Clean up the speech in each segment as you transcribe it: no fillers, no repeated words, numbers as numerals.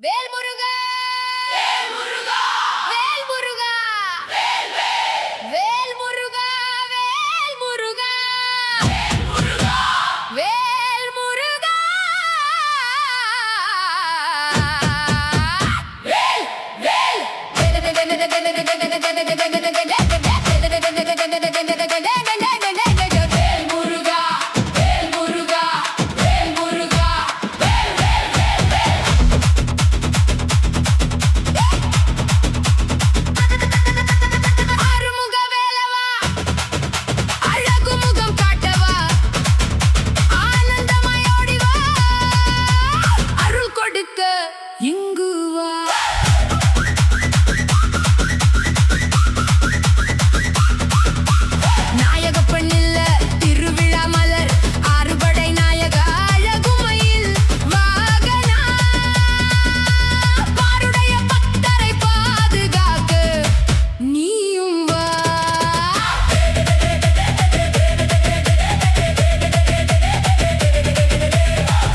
வேல் முருகா வேல் முருகா வேல் முருகா வேல் முருகா வேல் முருகா வேல் முருகா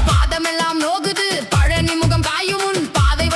பாதமெல்லாம் நோகுது பழனி முகம் காயும் உன் பாதை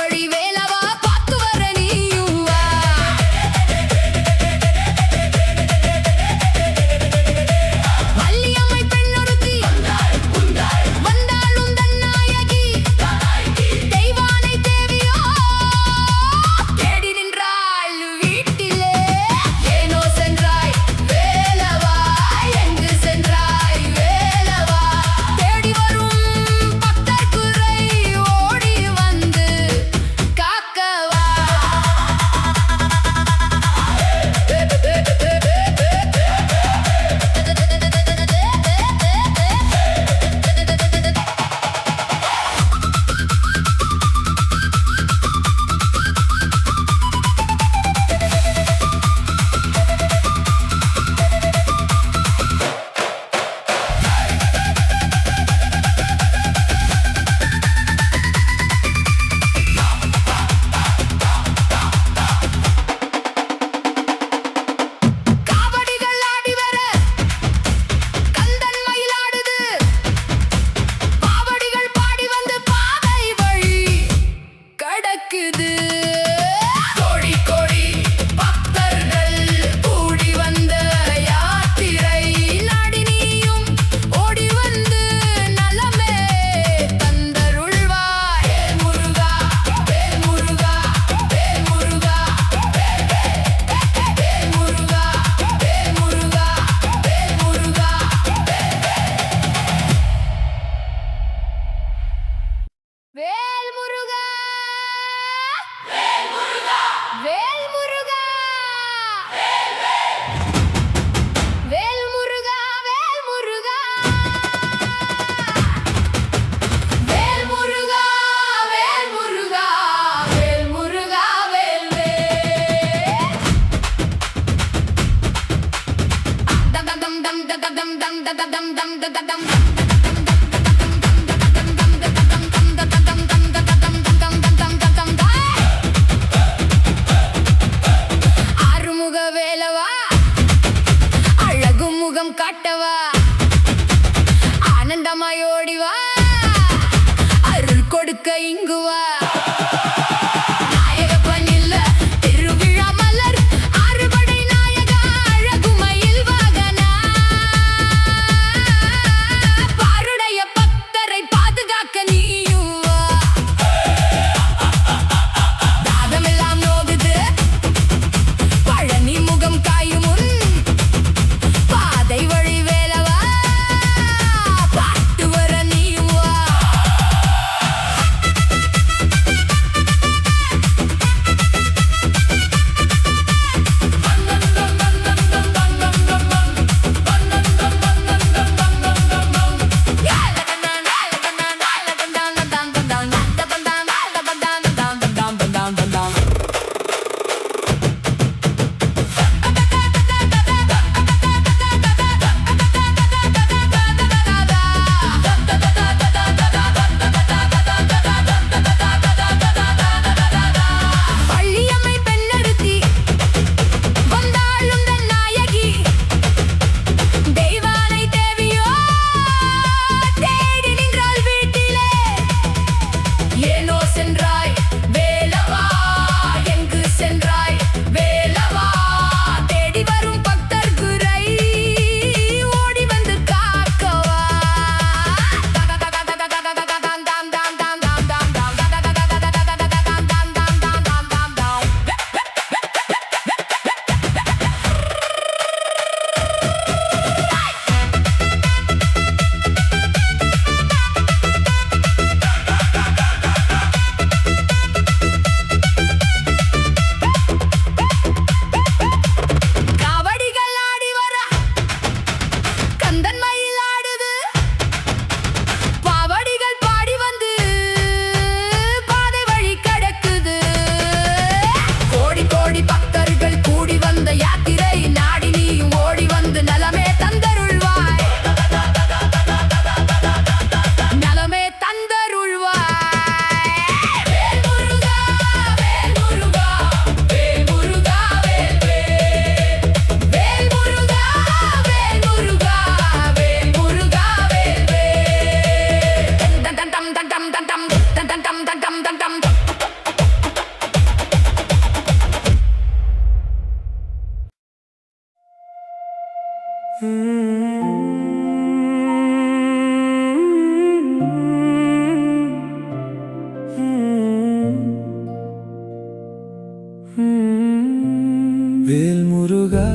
வேல் முருகா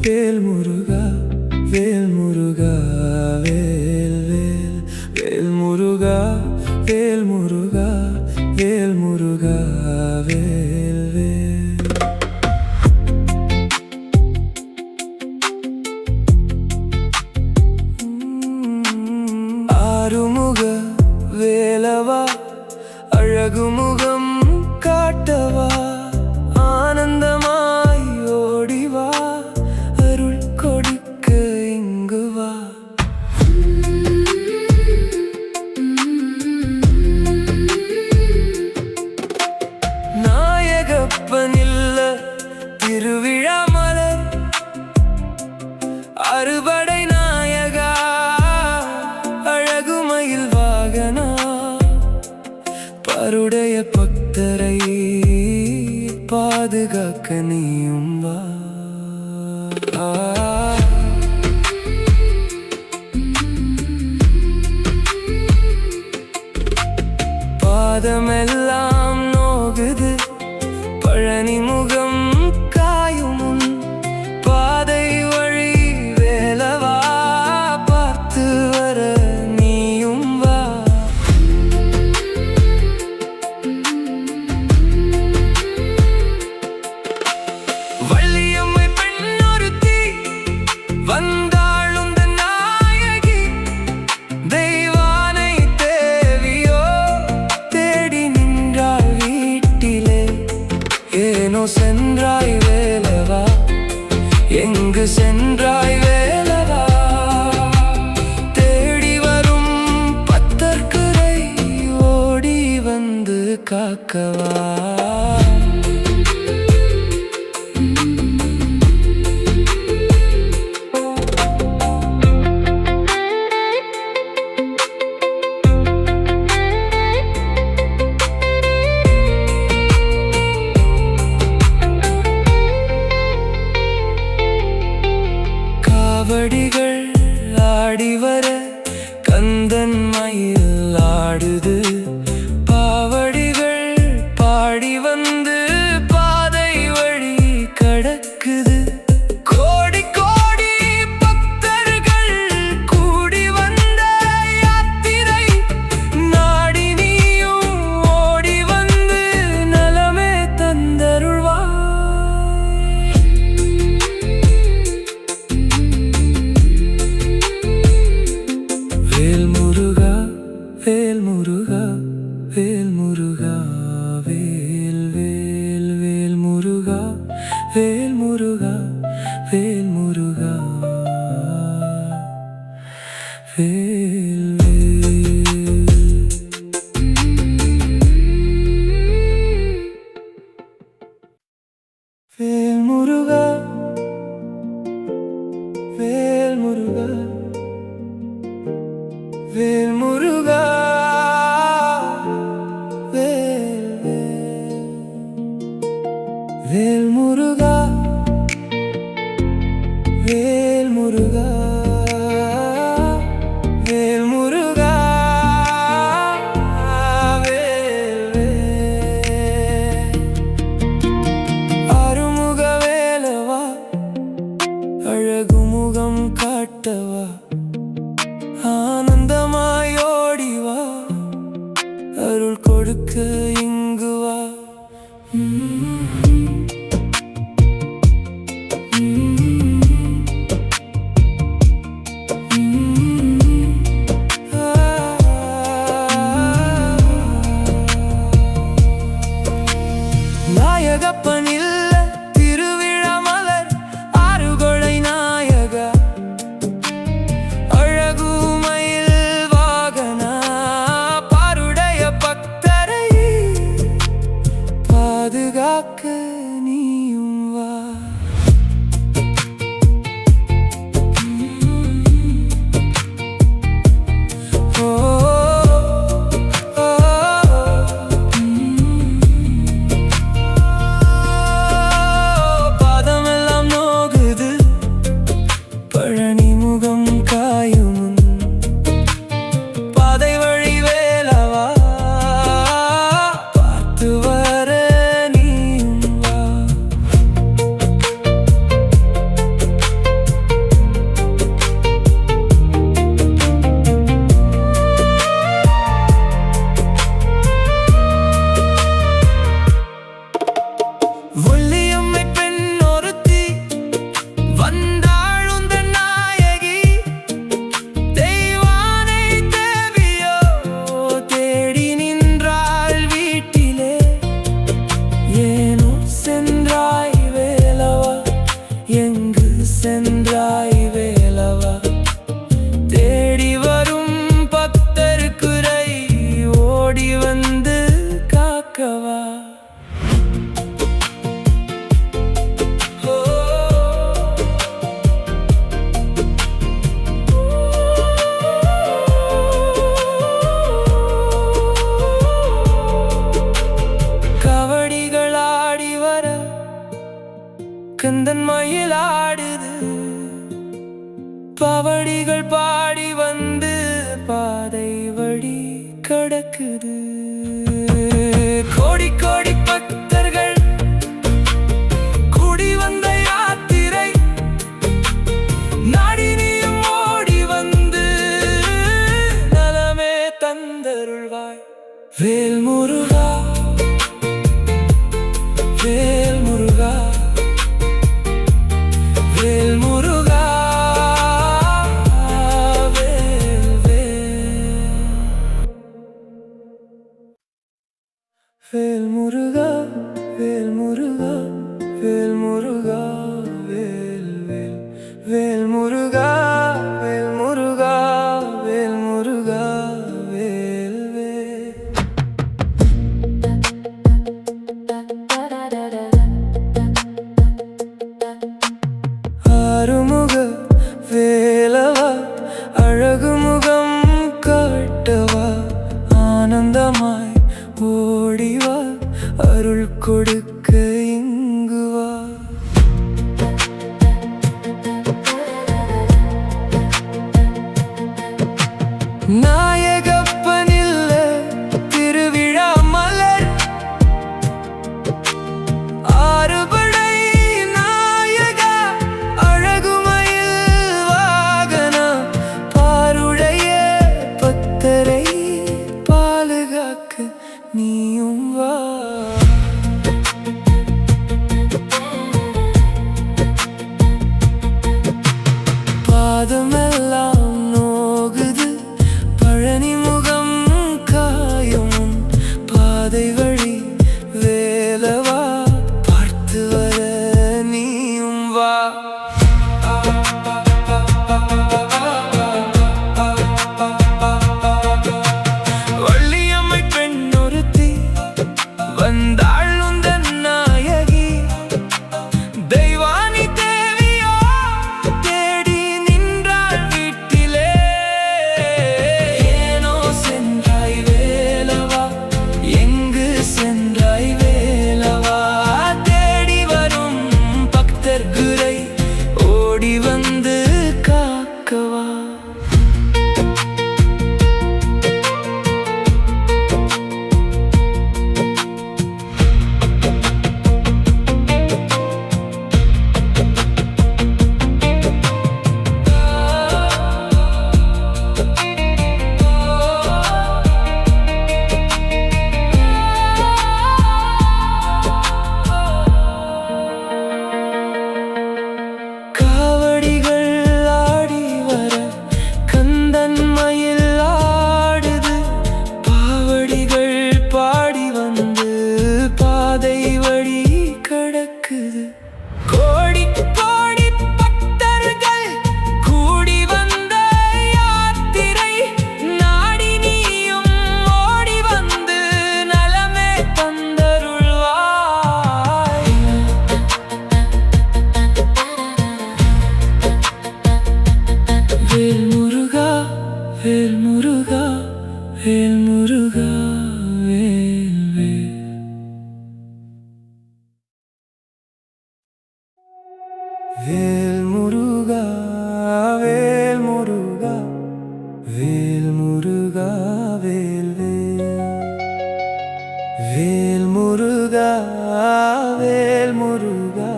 வேல் முருகா வேல் முருகா வேல் வேல் வேல் முருகா வேல் முருகா வேல் முருகா வேல் வேல். ஆறுமுக வேலவா அழகுமுகம் காட்டவா ஆனந்தமாய் ஓடிவா அருள் கொடுக்க இங்கு வா. நாயகப்பனில்ல திருவிழா மலர் அறுபடை நாயகா அழகுமயில் வாகனா பருடைய பக்தரை பாதுகாக்க நீயும் வா. பாதமெல்லாம் நோகுது பழனி முகம் காயும் உன் பாதை வழி வேலவா பார்த்து வர நீயும் வா. வள்ளியம்மை பெண்ணொருத்தி வந்தாளுந்த நாயகி தெய்வானை தேவியோ தேடி நின்றாள் வீட்டிலே. ஏனோ சென்றாய் வேலவா எங்கு சென்றாய் வேலவா தேடி வரும் பத்தர்குறை ஓடி வந்து காக்கவா. காவடிகள் ஆடி வர கந்தன் மயில் ஆடுது பாவடிகள் பாடி வந்து பாதை வழி கடக்குது. கோடி கோடி பக்தர்கள் கூடி வந்த யாத்திரை நாடி நீயும் ஓடி வந்து நலமே தந்தருள்வாய். வேல் முருகா வேல் முருகா வேல் முருகா வேல் வேல் வேல் முருகா வேல் முருகா வேல் முருகா வேல் வேல். வேல் முருகா வேல் முருகா வேல் முருகா வேல் வேல். வேல் முருகா வேல் முருகா வேல் முருகா வேல் வேல். அருமுக வேலவா அழகுமுகம் காட்டவா ஆனந்தமாய் ஓடிவா அருள் கொடுக்க இங்கு வா. நாயகப்பனில்ல திருவிழா மலர் ஆறுகொடை நாயகா அழகுமயில் வாகனா பாருடைய பக்தரை பாதுகாக்க நீயும் வா. ஓ பாதமெல்லாம் நோகுது பழனி முகம் காயும் பாதை வழி வேலவா பார்த்து வர நீயும் கந்தன் மயில் ஆடுது, பாவடிகள் பாடி வந்து பாதை வழி கடக்குது. கோடி கோடி பக்தர்கள் கூடி வந்த யாத்திரை, நாடி நீயும் ஓடி வந்து நலமே தந்தருள்வாய். வேல் முருகா, வேல் முருகா, வேல் முருகா, வேல் வேல். வேல் முருகா, வேல் முருகா, வேல் முருகா, வேல் வேல். வேல் முருகா, வேல் முருகா, வேல் முருகா, வேல் வேல். ஆறுமுக வேலவா, அழகுமுகம் காட்டவா, ஆனந்தமாய் ஓடிவா, அருள் கொடுக்க இங்கு வா. நாயகப்பனில்ல திருவிழா மலர், ஆறுபடை நாயகா, அழகுமயில் வாகனா, பாருடைய பக்தரை பாதுகாக்க நீயும் வா. பாதமெல்லாம் நோகுது, பழனி முகம் காயும், பாதை வழி வேலவா, பார்த்து வர நீயும் வா. வள்ளியம்மை பெண் ஒருத்தி வந்தாள் உந்தன் நாயகி, தெய்வானி தேவியோ தேடி நின்றாள் வீட்டிலே. ஏனோ சென்றாய் வேலவா, எங்கு சென்றாய் வேலவா, தேடி வரும் பக்தர்களை ஓடி வந்து காக்கவா. காவடிகள் ஆடி வர கந்தன் மயில் ஆடுது, பாவடிகள் பாடி வந்து பாதை வழி கடக்குது. கோடி கோடி பக்தர்கள் கூடி வந்த யாத்திரை, நாடி நீயும் ஓடி வந்து நலமே தந்தருள்வாய். வேல் முருகா, வேல் முருகா, வேல் முருகா, வேல் வேல். வேல் முருகா, வேல் முருகா, வேல் முருகா, வேல் வேல். வேல் முருகா, வேல் முருகா,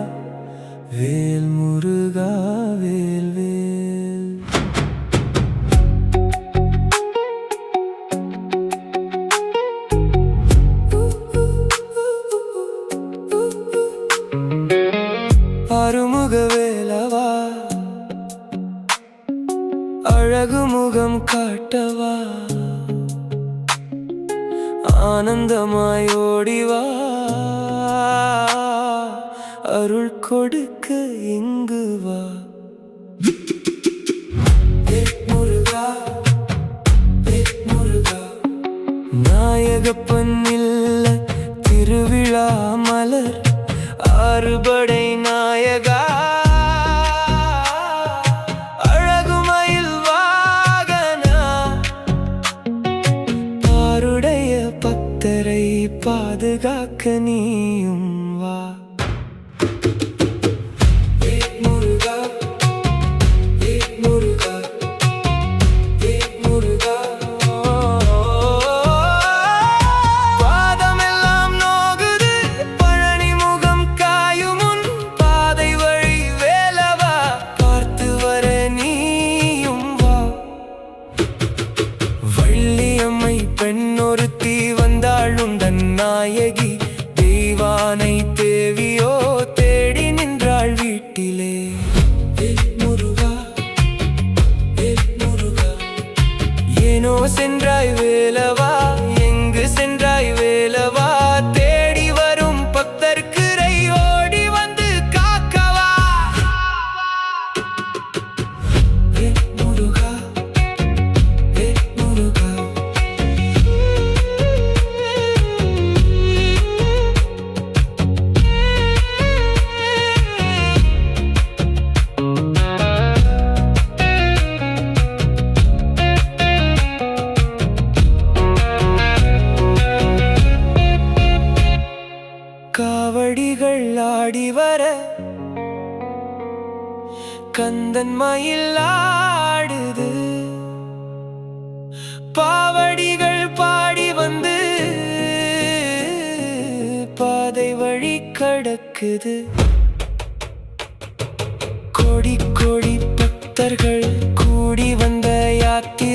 வேல் முருகா, வேல் வேல். ஆறுமுக வேலவா, அழகுமுகம் காட்டவா, ஆனந்தமாய் ஓடிவா, அருள் கொடுக்க இங்கு வா. முருகா, முருகா, நாயகப்பனில்ல திருவிழா மலர், ஆறுபடை நாயகா, அழகுமயில் வாகனா, பாருடைய பக்தரை பாதுகாக்க நீயும் வா. காவடிகள் ஆடி வர கந்தன் மயில் ஆடுது. பாவடிகள் பாடி வந்து பாதை வழி கடக்குது. கோடி கோடி பக்தர்கள் கூடி வந்த யாத்திரை